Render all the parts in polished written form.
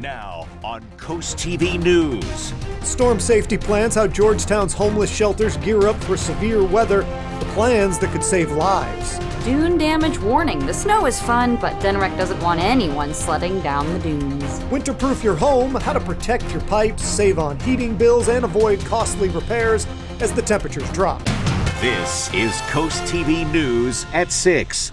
Now on Coast TV News. Storm safety plans, how Georgetown's homeless shelters gear up for severe weather, the plans that could save lives. Dune damage warning. The snow is fun, but DNREC doesn't want anyone sledding down the dunes. Winterproof your home, how to protect your pipes, save on heating bills, and avoid costly repairs as the temperatures drop. This is Coast TV News at 6.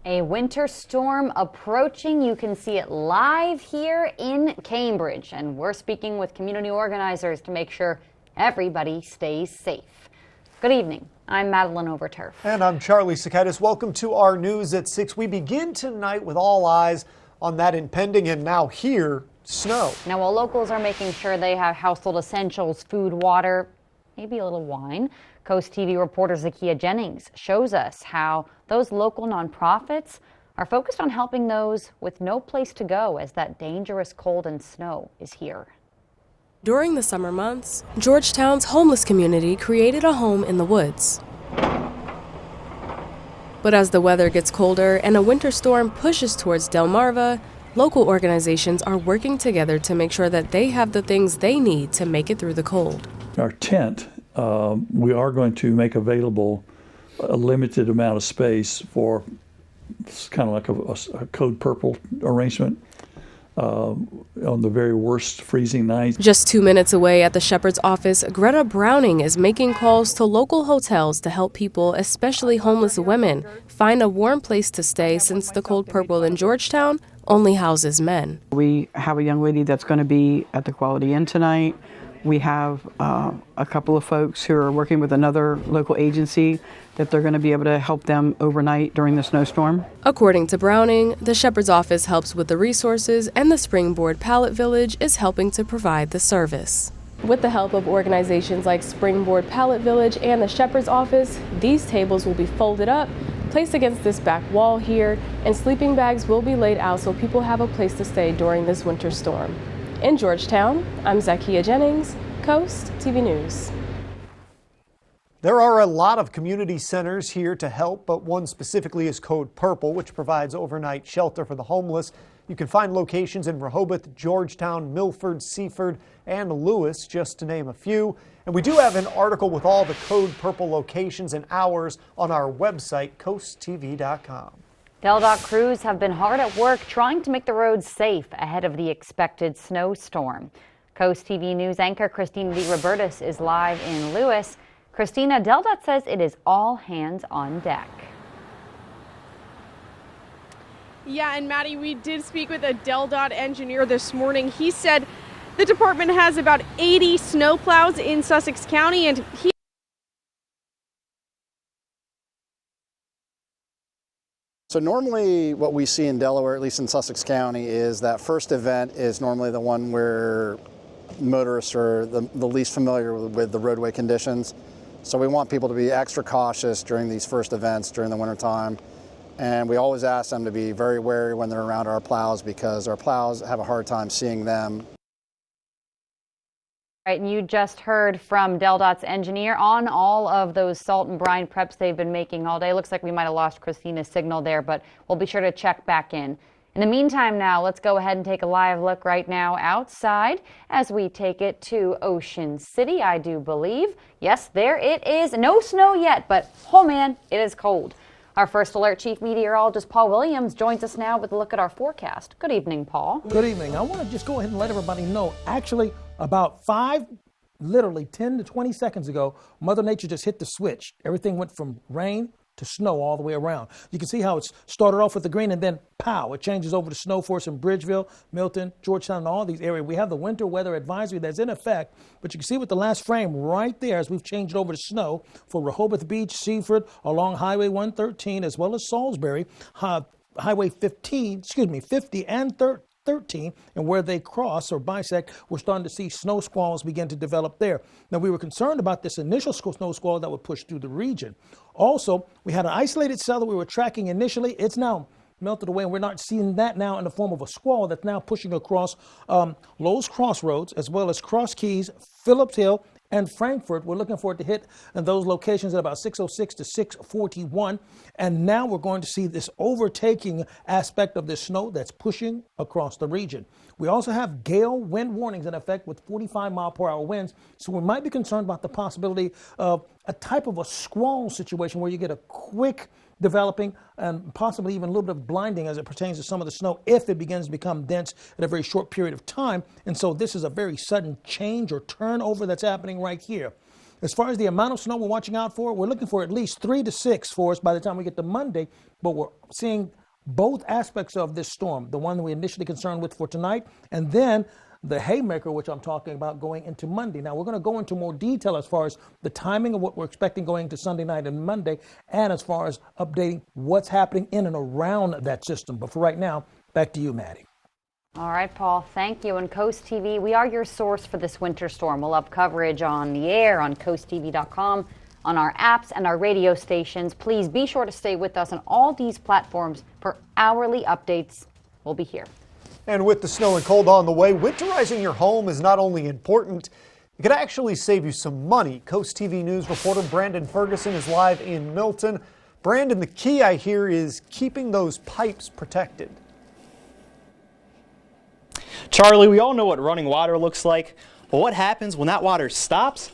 A winter storm approaching. You can see it live here in Cambridge. And we're speaking with community organizers to make sure everybody stays safe. Good evening. I'm Madeline Overturf. And I'm Charlie Sakaitis. Welcome to our News at 6. We begin tonight with all eyes on that impending and now here snow. Now, while locals are making sure they have household essentials, food, water, maybe a little wine, Coast TV reporter Zakia Jennings shows us how those local nonprofits are focused on helping those with no place to go as that dangerous cold and snow is here. During the summer months, Georgetown's homeless community created a home in the woods. But as the weather gets colder and a winter storm pushes towards Delmarva, local organizations are working together to make sure that they have the things they need to make it through the cold. Our tent, we are going to make available a limited amount of space for, it's kind of like a code purple arrangement on the very worst freezing nights. Just 2 minutes away at the Shepherd's office, Greta Browning is making calls to local hotels to help people, especially homeless women, find a warm place to stay since the Cold Purple in Georgetown only houses men. We have a young lady that's going to be at the Quality Inn tonight. We have a couple of folks who are working with another local agency that they're going to be able to help them overnight during the snowstorm. According to Browning, the Shepherd's office helps with the resources and the Springboard Pallet Village is helping to provide the service. With the help of organizations like Springboard Pallet Village and the Shepherd's office, these tables will be folded up, placed against this back wall here, and sleeping bags will be laid out so people have a place to stay during this winter storm. In Georgetown, I'm Zakia Jennings, Coast TV News. There are a lot of community centers here to help, but one specifically is Code Purple, which provides overnight shelter for the homeless. You can find locations in Rehoboth, Georgetown, Milford, Seaford, and Lewis, just to name a few. And we do have an article with all the Code Purple locations and hours on our website, coasttv.com. DelDOT crews have been hard at work trying to make the roads safe ahead of the expected snowstorm. Coast TV News anchor Christina DeRobertis is live in Lewis. Christina, DelDOT says it is all hands on deck. Yeah, and Maddie, we did speak with a DelDOT engineer this morning. He said the department has about 80 snowplows in Sussex County, and he So normally what we see in Delaware, at least in Sussex County, is that first event is normally the one where motorists are the least familiar with the roadway conditions. So we want people to be extra cautious during these first events during the wintertime. And we always ask them to be very wary when they're around our plows because our plows have a hard time seeing them. Right, and you just heard from DelDOT's engineer on all of those salt and brine preps they've been making all day. Looks like we might have lost Christina's signal there, but we'll be sure to check back in. In the meantime now, let's go ahead and take a live look right now outside as we take it to Ocean City, I do believe. Yes, there it is. No snow yet, but oh man, it is cold. Our first alert chief meteorologist Paul Williams joins us now with a look at our forecast. Good evening, Paul. Good evening. I want to just go ahead and let everybody know, actually, about 10 to 20 seconds ago, Mother Nature just hit the switch. Everything went from rain to snow all the way around. You can see how it's started off with the green and then pow, it changes over to snow for us in Bridgeville, Milton, Georgetown, and all these areas. We have the winter weather advisory that's in effect, but you can see with the last frame right there as we've changed over to snow for Rehoboth Beach, Seaford, along Highway 113, as well as Salisbury, Highway 50 and 13, and where they cross or bisect, we're starting to see snow squalls begin to develop there. Now, we were concerned about this initial snow squall that would push through the region. Also, we had an isolated cell that we were tracking initially. It's now melted away, and we're not seeing that now in the form of a squall that's now pushing across Lowe's Crossroads, as well as Cross Keys, Phillips Hill, and Frankfort. We're looking for it to hit in those locations at about 6:06 to 6:41. And now we're going to see this overtaking aspect of this snow that's pushing across the region. We also have gale wind warnings in effect with 45-mile-per-hour winds. So we might be concerned about the possibility of a type of a squall situation where you get a quick developing and possibly even a little bit of blinding as it pertains to some of the snow if it begins to become dense in a very short period of time. And so this is a very sudden change or turnover that's happening right here. As far as the amount of snow we're watching out for, we're looking for at least 3 to 6 for us by the time we get to Monday, but we're seeing both aspects of this storm, the one that we initially concerned with for tonight, and then the haymaker, which I'm talking about going into Monday. Now, we're going to go into more detail as far as the timing of what we're expecting going into Sunday night and Monday, and as far as updating what's happening in and around that system. But for right now, back to you, Maddie. All right, Paul, thank you. And Coast TV, we are your source for this winter storm. We'll have coverage on the air, on coasttv.com, on our apps and our radio stations. Please be sure to stay with us on all these platforms for hourly updates. We'll be here. And with the snow and cold on the way, winterizing your home is not only important, it could actually save you some money. Coast TV News reporter Brandon Ferguson is live in Milton. Brandon, the key I hear is keeping those pipes protected. Charlie, we all know what running water looks like, but what happens when that water stops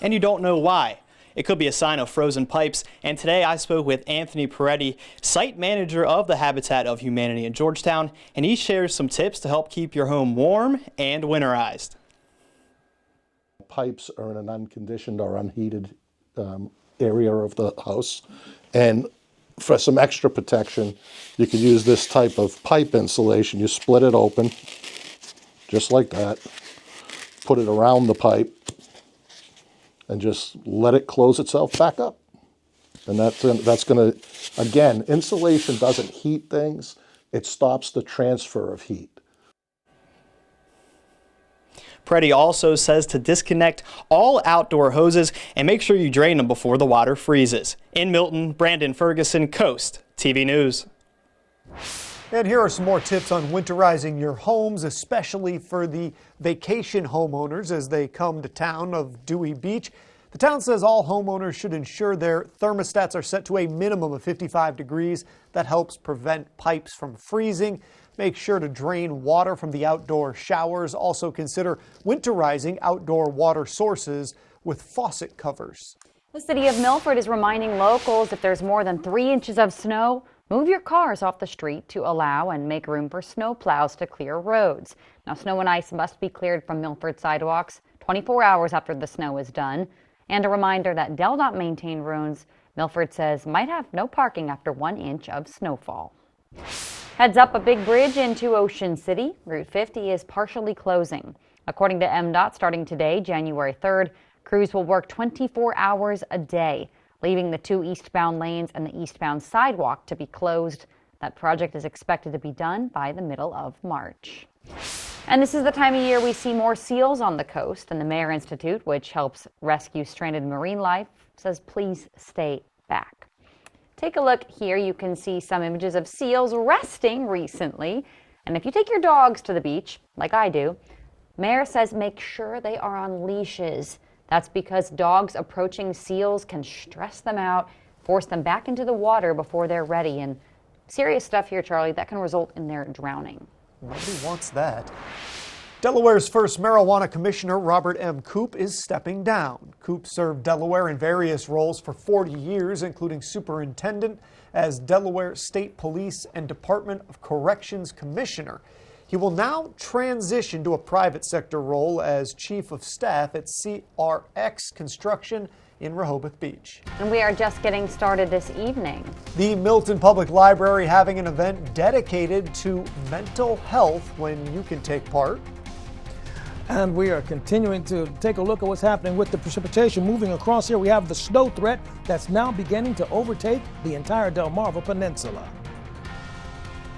and you don't know why? It could be a sign of frozen pipes, and today I spoke with Anthony Peretti, site manager of the Habitat of Humanity in Georgetown, and he shares some tips to help keep your home warm and winterized. Pipes are in an unconditioned or unheated area of the house, and for some extra protection, you could use this type of pipe insulation. You split it open, just like that, put it around the pipe, and just let it close itself back up. And that's going to, again, insulation doesn't heat things. It stops the transfer of heat. Peretti also says to disconnect all outdoor hoses and make sure you drain them before the water freezes. In Milton, Brandon Ferguson, Coast TV News. And here are some more tips on winterizing your homes, especially for the vacation homeowners as they come to town of Dewey Beach. The town says all homeowners should ensure their thermostats are set to a minimum of 55 degrees. That helps prevent pipes from freezing. Make sure to drain water from the outdoor showers. Also consider winterizing outdoor water sources with faucet covers. The city of Milford is reminding locals if there's more than 3 inches of snow, move your cars off the street to allow and make room for snow plows to clear roads. Now, snow and ice must be cleared from Milford sidewalks 24 hours after the snow is done. And a reminder that DELDOT maintained roads, Milford says, might have no parking after 1 inch of snowfall. Heads up, a big bridge into Ocean City. Route 50 is partially closing. According to MDOT, starting today, January 3rd, crews will work 24 hours a day, leaving the 2 eastbound lanes and the eastbound sidewalk to be closed. That project is expected to be done by the middle of March. And this is the time of year we see more seals on the coast, and the Mayer Institute, which helps rescue stranded marine life, says please stay back. Take a look here. You can see some images of seals resting recently. And if you take your dogs to the beach, like I do, Mayer says make sure they are on leashes. That's because dogs approaching seals can stress them out, force them back into the water before they're ready. And serious stuff here, Charlie, that can result in their drowning. Nobody wants that. Delaware's first marijuana commissioner, Robert M. Koop, is stepping down. Koop served Delaware in various roles for 40 years, including superintendent as Delaware State Police and Department of Corrections commissioner. He will now transition to a private sector role as chief of staff at CRX Construction in Rehoboth Beach. And we are just getting started this evening. The Milton Public Library having an event dedicated to mental health when you can take part. And we are continuing to take a look at what's happening with the precipitation moving across here. We have the snow threat that's now beginning to overtake the entire Delmarva Peninsula.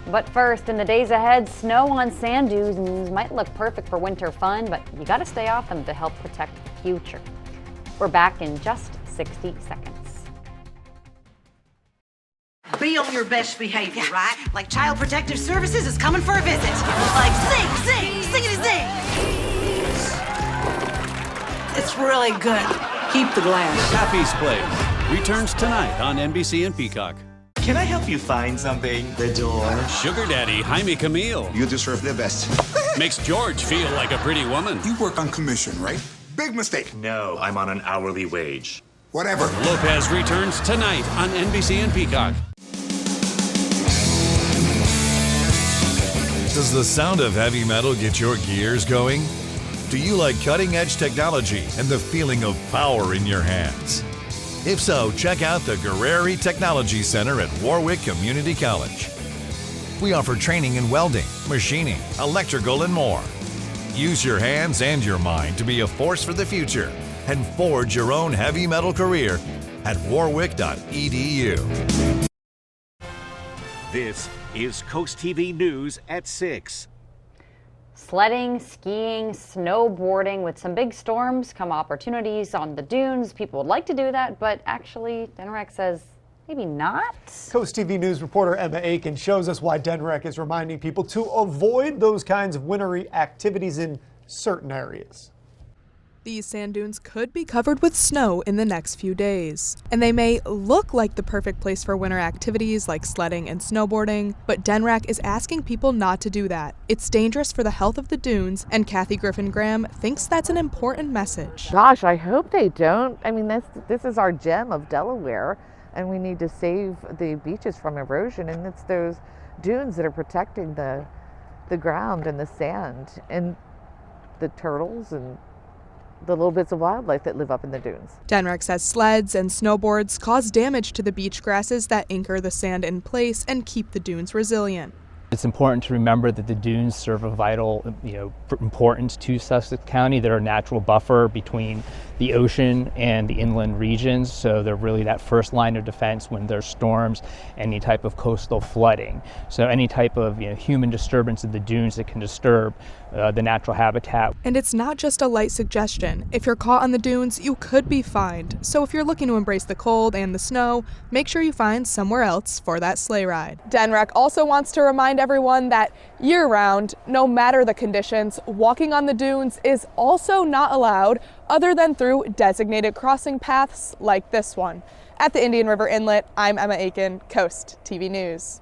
But first, in the days ahead, snow on sand dunes might look perfect for winter fun, but you got to stay off them to help protect the future. We're back in just 60 seconds. Be on your best behavior, right? Like Child Protective Services is coming for a visit. Like sing, sing, singity, sing. It's really good. Keep the glass. Pappy's Place returns tonight on NBC and Peacock. Can I help you find something? The door. Sugar Daddy Jaime Camille You deserve the best. makes George feel like a pretty woman. You work on commission, right? Big mistake. No, I'm on an hourly wage. Whatever. Lopez returns tonight on NBC and Peacock. Does the sound of heavy metal get your gears going? Do you like cutting-edge technology and the feeling of power in your hands? If so, check out the Guerreri Technology Center at Warwick Community College. We offer training in welding, machining, electrical, and more. Use your hands and your mind to be a force for the future and forge your own heavy metal career at warwick.edu. This is Coast TV News at 6. Sledding, skiing, snowboarding. With some big storms come opportunities on the dunes. People would like to do that, but actually, DNREC says maybe not. Coast TV News reporter Emma Aiken shows us why DNREC is reminding people to avoid those kinds of wintry activities in certain areas. These sand dunes could be covered with snow in the next few days, and they may look like the perfect place for winter activities like sledding and snowboarding, but DNREC is asking people not to do that. It's dangerous for the health of the dunes, and Kathy Griffin-Graham thinks that's an important message. Gosh, I hope they don't. I mean, this is our gem of Delaware, and we need to save the beaches from erosion, and it's those dunes that are protecting the ground and the sand and the turtles and the little bits of wildlife that live up in the dunes. DNREC says sleds and snowboards cause damage to the beach grasses that anchor the sand in place and keep the dunes resilient. It's important to remember that the dunes serve a vital, importance to Sussex County. They're a natural buffer between the ocean and the inland regions, so they're really that first line of defense when there's storms, any type of coastal flooding. So any type of human disturbance of the dunes that can disturb the natural habitat. And it's not just a light suggestion. If you're caught on the dunes, you could be fined. So if you're looking to embrace the cold and the snow, make sure you find somewhere else for that sleigh ride. DNREC also wants to remind everyone that year-round, no matter the conditions, walking on the dunes is also not allowed other than through designated crossing paths like this one. At the Indian River Inlet, I'm Emma Aiken, Coast TV News.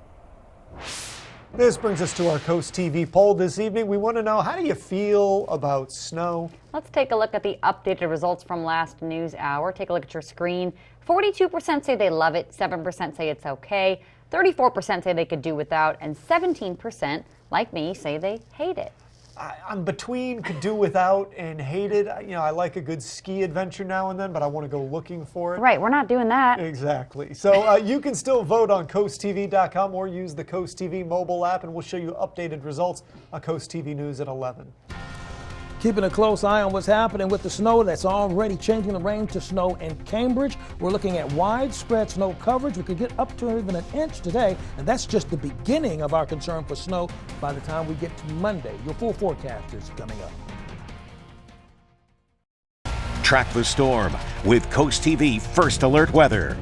This brings us to our Coast TV poll this evening. We want to know, how do you feel about snow? Let's take a look at the updated results from last news hour. Take a look at your screen. 42% say they love it, 7% say it's okay, 34% say they could do without, and 17%, like me, say they hate it. I'm between could do without and hate it. I like a good ski adventure now and then, but I want to go looking for it. Right, we're not doing that. Exactly. So you can still vote on CoastTV.com or use the Coast TV mobile app, and we'll show you updated results on Coast TV News at 11. Keeping a close eye on what's happening with the snow that's already changing the rain to snow in Cambridge. We're looking at widespread snow coverage. We could get up to even an inch today, and that's just the beginning of our concern for snow by the time we get to Monday. Your full forecast is coming up. Track the storm with Coast TV First Alert Weather.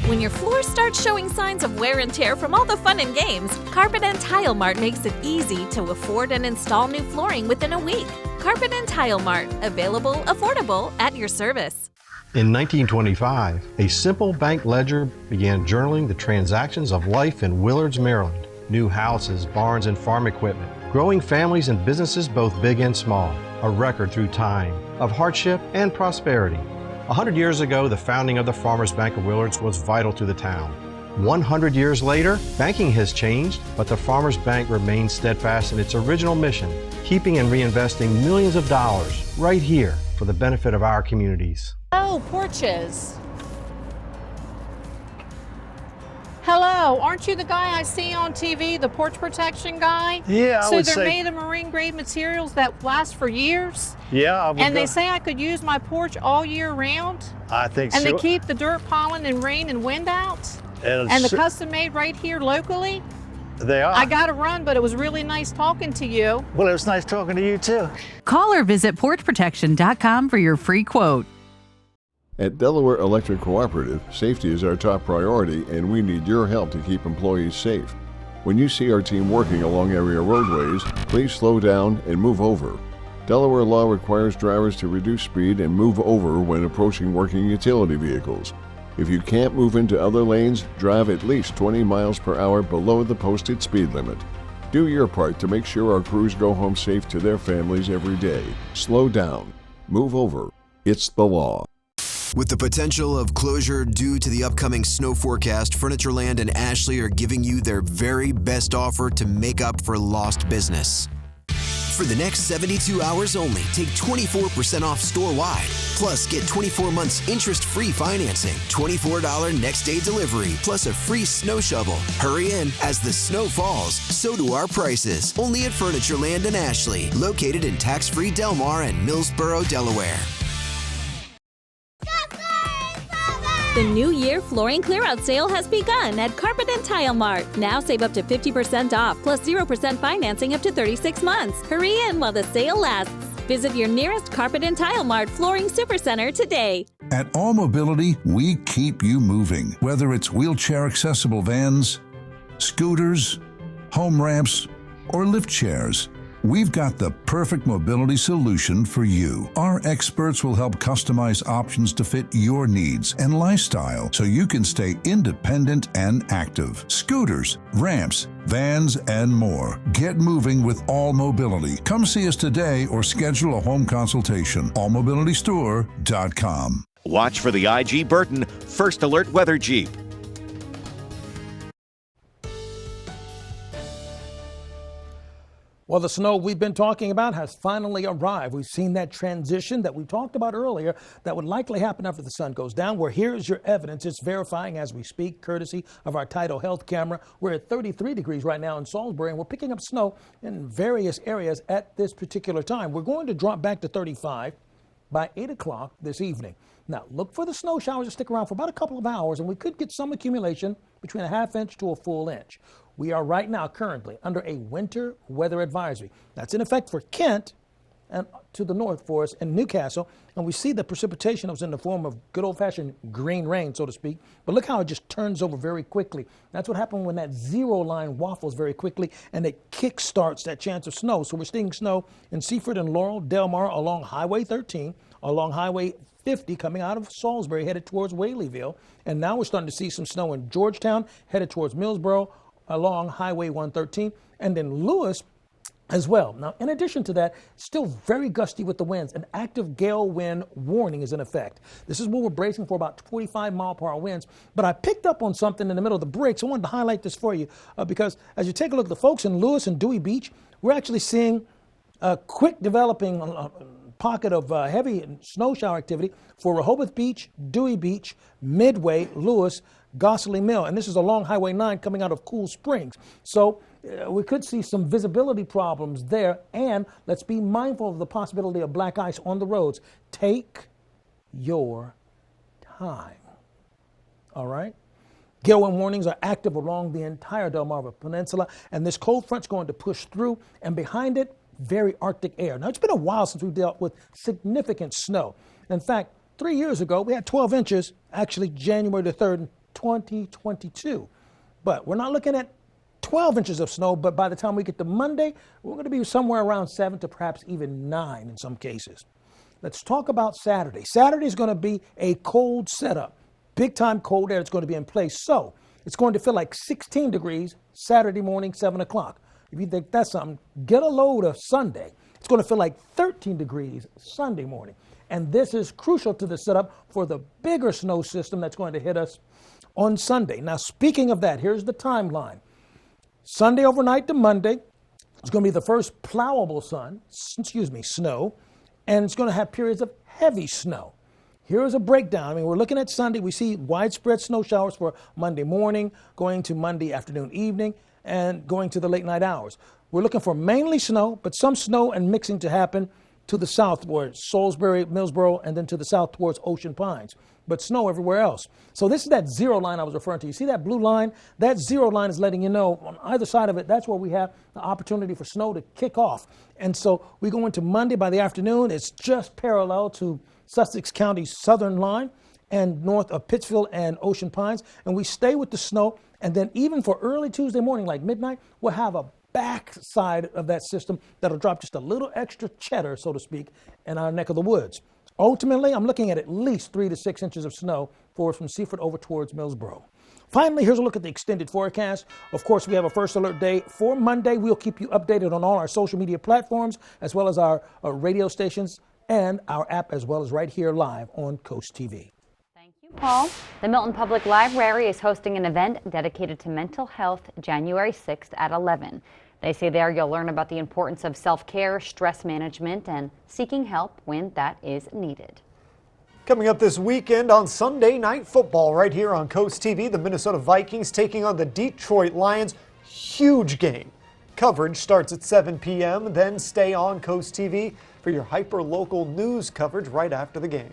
When your floor starts showing signs of wear and tear from all the fun and games, Carpet & Tile Mart makes it easy to afford and install new flooring within a week. Carpet & Tile Mart, available, affordable, at your service. In 1925, a simple bank ledger began journaling the transactions of life in Willards, Maryland. New houses, barns, and farm equipment. Growing families and businesses both big and small. A record through time of hardship and prosperity. 100 years ago, the founding of the Farmers Bank of Willards was vital to the town. 100 years later, banking has changed, but the Farmers Bank remains steadfast in its original mission, keeping and reinvesting millions of dollars right here for the benefit of our communities. Oh, porches. Hello, aren't you the guy I see on TV, the porch protection guy? Yeah, I would say. So they're made of marine grade materials that last for years? Yeah, I would. And they say I could use my porch all year round? I think so. And they keep the dirt, pollen, and rain and wind out? And the custom made right here locally? They are. I got to run, but it was really nice talking to you. Well, it was nice talking to you too. Call or visit porchprotection.com for your free quote. At Delaware Electric Cooperative, safety is our top priority, and we need your help to keep employees safe. When you see our team working along area roadways, please slow down and move over. Delaware law requires drivers to reduce speed and move over when approaching working utility vehicles. If you can't move into other lanes, drive at least 20 miles per hour below the posted speed limit. Do your part to make sure our crews go home safe to their families every day. Slow down. Move over. It's the law. With the potential of closure due to the upcoming snow forecast, Furnitureland and Ashley are giving you their very best offer to make up for lost business. For the next 72 hours only, take 24% off store-wide. Plus, get 24 months interest-free financing, $24 next-day delivery, plus a free snow shovel. Hurry in. As the snow falls, so do our prices. Only at Furnitureland and Ashley, located in tax-free Del Mar and Millsboro, Delaware. The New Year flooring clear-out sale has begun at Carpet and Tile Mart. Now save up to 50% off, plus 0% financing up to 36 months. Hurry in while the sale lasts. Visit your nearest Carpet and Tile Mart Flooring Supercenter today. At All Mobility, we keep you moving. Whether it's wheelchair-accessible vans, scooters, home ramps, or lift chairs, we've got the perfect mobility solution for you. Our experts will help customize options to fit your needs and lifestyle so you can stay independent and active. Scooters, ramps, vans, and more. Get moving with All Mobility. Come see us today or schedule a home consultation. allmobilitystore.com. Watch for the IG Burton First Alert Weather Jeep. Well, the snow we've been talking about has finally arrived. We've seen that transition that we talked about earlier that would likely happen after the sun goes down. Well, here's your evidence. It's verifying as we speak, courtesy of our Tidal Health camera. We're at 33 degrees right now in Salisbury, and we're picking up snow in various areas at this particular time. We're going to drop back to 35 by 8 o'clock this evening. Now, look for the snow showers to stick around for about a couple of hours, and we could get some accumulation between a half inch to a full inch. We are right now currently under a winter weather advisory. That's in effect for Kent and to the north for us in Newcastle. And we see the precipitation was in the form of good old-fashioned green rain, so to speak. But look how it just turns over very quickly. That's what happened when that zero line waffles very quickly and it kick-starts that chance of snow. So we're seeing snow in Seaford and Laurel, Del Mar, along Highway 13, along Highway 50 coming out of Salisbury headed towards Whaleyville. And now we're starting to see some snow in Georgetown headed towards Millsboro, along Highway 113, and in Lewis as well. Now, in addition to that, still very gusty with the winds. An active gale wind warning is in effect. This is what we're bracing for, about 45-mile-per-hour winds. But I picked up on something in the middle of the break, so I wanted to highlight this for you because as you take a look at the folks in Lewis and Dewey Beach, we're actually seeing a quick developing pocket of heavy snow shower activity for Rehoboth Beach, Dewey Beach, Midway, Lewis, Gosseley Mill, and this is along Highway 9 coming out of Cool Springs. So we could see some visibility problems there, and let's be mindful of the possibility of black ice on the roads. Take your time. All right? Gale wind warnings are active along the entire Delmarva Peninsula, and this cold front's going to push through, and behind it, very Arctic air. Now, it's been a while since we dealt with significant snow. In fact, 3 years ago, we had 12 inches, actually January the 3rd, 2022. But we're not looking at 12 inches of snow, but by the time we get to Monday, we're going to be somewhere around 7 to perhaps even 9 in some cases. Let's talk about Saturday. Saturday is going to be a cold setup. Big time cold air is going to be in place. So it's going to feel like 16 degrees Saturday morning, 7 o'clock. If you think that's something, get a load of Sunday. It's going to feel like 13 degrees Sunday morning. And this is crucial to the setup for the bigger snow system that's going to hit us on Sunday. Now, speaking of that, here's the timeline. Sunday overnight to Monday, it's going to be the first plowable snow, and it's going to have periods of heavy snow. Here's a breakdown. I mean, we're looking at Sunday. We see widespread snow showers for Monday morning, going to Monday afternoon, evening, and going to the late night hours. We're looking for mainly snow, but some snow and mixing to happen to the south towards Salisbury, Millsboro, and then to the south towards Ocean Pines, but snow everywhere else. So this is that zero line I was referring to. You see that blue line? That zero line is letting you know on either side of it, that's where we have the opportunity for snow to kick off. And so we go into Monday by the afternoon. It's just parallel to Sussex County's southern line and north of Pittsfield and Ocean Pines. And we stay with the snow And then even for early Tuesday morning, like midnight, we'll have a back side of that system that'll drop just a little extra cheddar, so to speak, in our neck of the woods. Ultimately, I'm looking at least 3 to 6 inches of snow for us from Seaford over towards Millsboro. Finally, here's a look at the extended forecast. Of course, we have a first alert day for Monday. We'll keep you updated on all our social media platforms, as well as our radio stations and our app, as well as right here live on Coast TV. Paul, the Milton Public Library is hosting an event dedicated to mental health January 6th at 11. They say there you'll learn about the importance of self-care, stress management, and seeking help when that is needed. Coming up this weekend on Sunday Night Football right here on Coast TV, the Minnesota Vikings taking on the Detroit Lions. Huge game. Coverage starts at 7 p.m. Then stay on Coast TV for your hyper-local news coverage right after the game.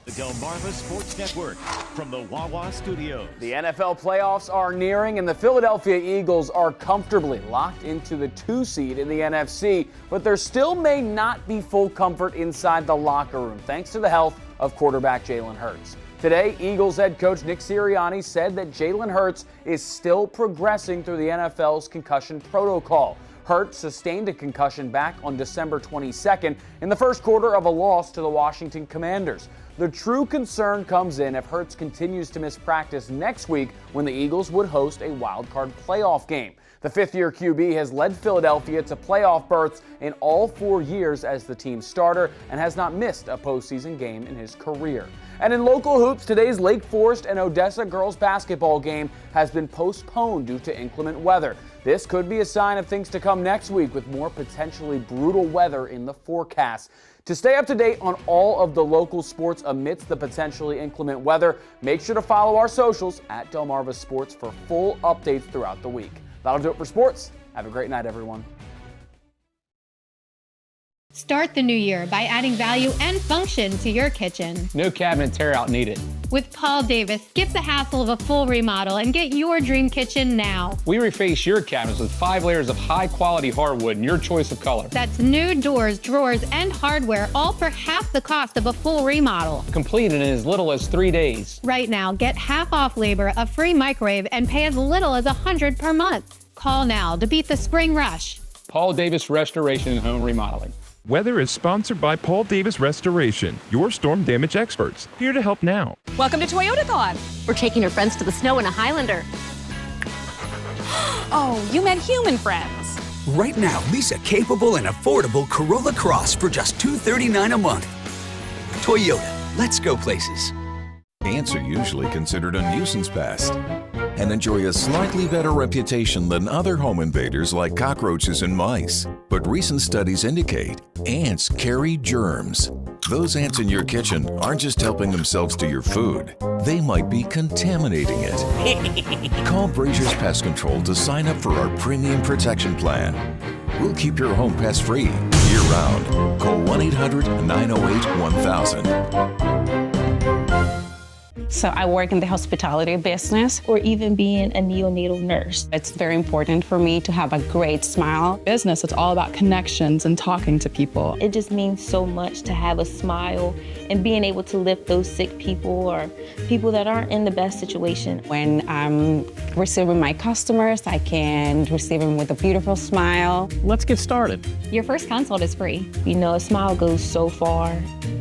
The Delmarva Sports Network from the Wawa Studios. The NFL playoffs are nearing, and the Philadelphia Eagles are comfortably locked into the 2 seed in the NFC, but there still may not be full comfort inside the locker room, thanks to the health of quarterback Jalen Hurts. Today, Eagles head coach Nick Sirianni said that Jalen Hurts is still progressing through the NFL's concussion protocol. Hurts sustained a concussion back on December 22nd in the first quarter of a loss to the Washington Commanders. The true concern comes in if Hurts continues to miss practice next week when the Eagles would host a wild-card playoff game. The fifth-year QB has led Philadelphia to playoff berths in all 4 years as the team's starter and has not missed a postseason game in his career. And in local hoops, today's Lake Forest and Odessa girls basketball game has been postponed due to inclement weather. This could be a sign of things to come next week with more potentially brutal weather in the forecast. To stay up to date on all of the local sports amidst the potentially inclement weather, make sure to follow our socials at Delmarva Sports for full updates throughout the week. That'll do it for sports. Have a great night, everyone. Start the new year by adding value and function to your kitchen. No cabinet tear-out needed. With Paul Davis, skip the hassle of a full remodel and get your dream kitchen now. We reface your cabinets with 5 layers of high-quality hardwood and your choice of color. That's new doors, drawers, and hardware, all for half the cost of a full remodel. Completed in as little as 3 days. Right now, get half off labor, a free microwave, and pay as little as $100 per month. Call now to beat the spring rush. Paul Davis Restoration and Home Remodeling. Weather is sponsored by Paul Davis Restoration, your storm damage experts, here to help now. Welcome to Toyotathon. We're taking your friends to the snow in a Highlander. Oh, you meant human friends. Right now, lease a capable and affordable Corolla Cross for just $239 a month. Toyota, let's go places. Ants are usually considered a nuisance pest and enjoy a slightly better reputation than other home invaders like cockroaches and mice. But recent studies indicate ants carry germs. Those ants in your kitchen aren't just helping themselves to your food. They might be contaminating it. Call Brazier's Pest Control to sign up for our premium protection plan. We'll keep your home pest free year-round. Call 1-800-908-1000. So I work in the hospitality business, or even being a neonatal nurse. It's very important for me to have a great smile. Business, it's all about connections and talking to people. It just means so much to have a smile and being able to lift those sick people or people that aren't in the best situation. When I'm receiving my customers, I can receive them with a beautiful smile. Let's get started. Your first consult is free. You know, a smile goes so far.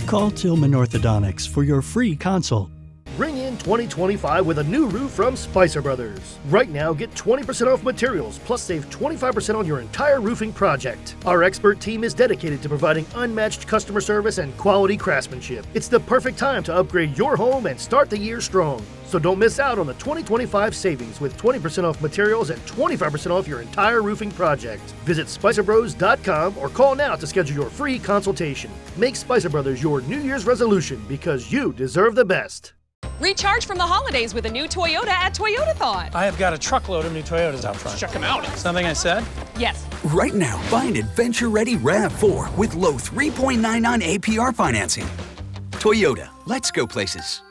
Call Tillman Orthodontics for your free consult. Ring in 2025 with a new roof from Spicer Brothers. Right now, get 20% off materials, plus save 25% on your entire roofing project. Our expert team is dedicated to providing unmatched customer service and quality craftsmanship. It's the perfect time to upgrade your home and start the year strong. So don't miss out on the 2025 savings with 20% off materials and 25% off your entire roofing project. Visit SpicerBros.com or call now to schedule your free consultation. Make Spicer Brothers your New Year's resolution because you deserve the best. Recharge from the holidays with a new Toyota at Toyotathon. I have got a truckload of new Toyotas out front. Check them out. Something I said? Yes. Right now, buy an adventure-ready RAV4 with low 3.99 APR financing. Toyota, let's go places.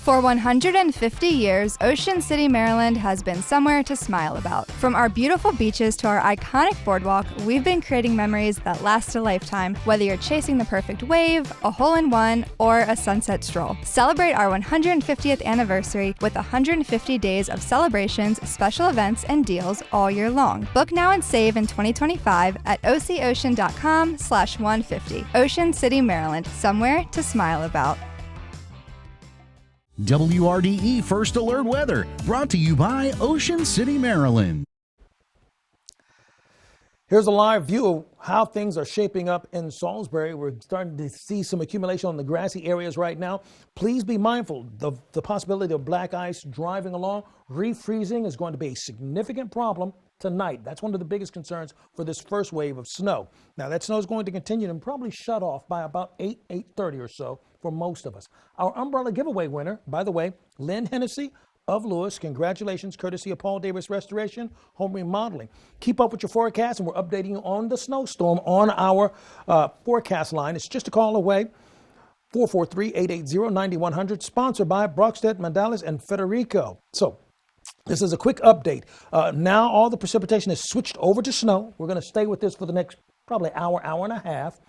For 150 years, Ocean City, Maryland has been somewhere to smile about. From our beautiful beaches to our iconic boardwalk, we've been creating memories that last a lifetime, whether you're chasing the perfect wave, a hole-in-one, or a sunset stroll. Celebrate our 150th anniversary with 150 days of celebrations, special events, and deals all year long. Book now and save in 2025 at ococean.com/150. Ocean City, Maryland, somewhere to smile about. WRDE First Alert Weather, brought to you by Ocean City, Maryland. Here's a live view of how things are shaping up in Salisbury. We're starting to see some accumulation on the grassy areas right now. Please be mindful of the possibility of black ice driving along. Refreezing is going to be a significant problem tonight. That's one of the biggest concerns for this first wave of snow. Now, that snow is going to continue and probably shut off by about 8:30 or so for most of us. Our umbrella giveaway winner, by the way, Lynn Hennessy of Lewis. Congratulations, courtesy of Paul Davis Restoration, Home Remodeling. Keep up with your forecast, and we're updating you on the snowstorm on our forecast line. It's just a call away, 443-880-9100, sponsored by Brockstedt, Mandalis, and Federico. So this is a quick update. Now all the precipitation is switched over to snow. We're going to stay with this for the next probably hour and a half.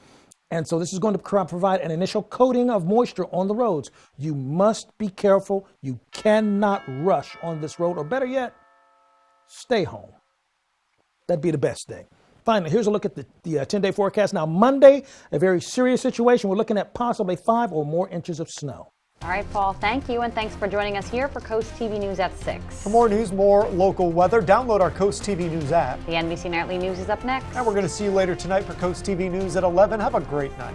And so this is going to provide an initial coating of moisture on the roads. You must be careful. You cannot rush on this road, or better yet, stay home. That'd be the best thing. Finally, here's a look at the 10-day forecast. Now, Monday, a very serious situation. We're looking at possibly 5 or more inches of snow. All right, Paul, thank you, and thanks for joining us here for Coast TV News at 6. For more news, more local weather, download our Coast TV News app. The NBC Nightly News is up next. And we're going to see you later tonight for Coast TV News at 11. Have a great night.